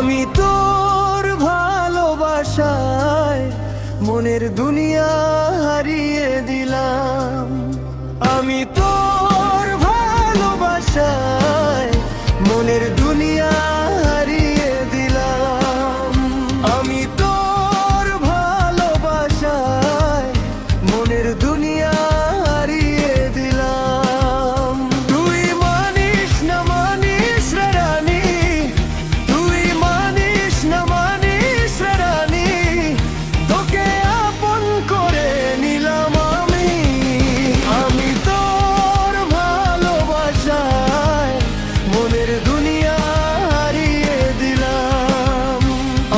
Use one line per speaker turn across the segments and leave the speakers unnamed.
আমি তোর ভালোবাসায় মনের দুনিয়া হারিয়ে দিলাম। আমি তোর ভালোবাসায় মনের দুনিয়া হারিয়ে দিলাম। আমি তোর ভালোবাসায় মনের দুনিয়া হারিয়ে দিলাম। তুই মানিস না মানিস রে রানী, তুই মানিস না মানিস রে রানী, তোকে আপন করে নিলাম আমি। আমি তোর ভালোবাসায় মনের দুনিয়া হারিয়ে দিলাম।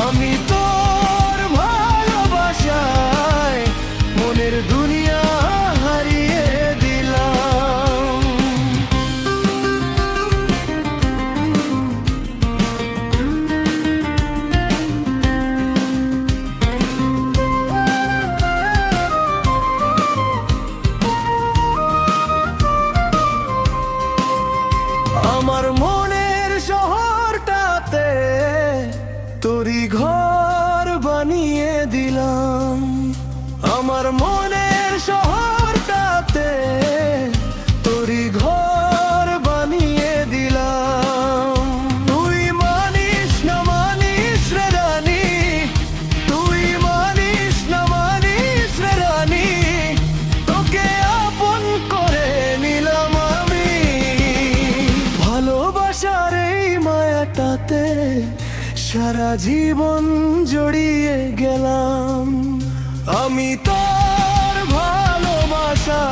আমি তোর ভালোবাসায় মনের দুনিয়া হারিয়ে দিলাম। আমার মনের শহরটাতে তোরই ঘর বানিয়ে দিলাম। আমার মনের শহরটাতে তোরই ঘর বানিয়ে দিলাম। তুই মানিস না মানিস রে রানী, তুই মানিস না মানিস রে রানী, তোকে আপন করে নিলাম আমি। ভালোবাসার এই মায়াটাতে সারা জীবন জড়িয়ে গেলাম। আমি তোর ভালোবাসা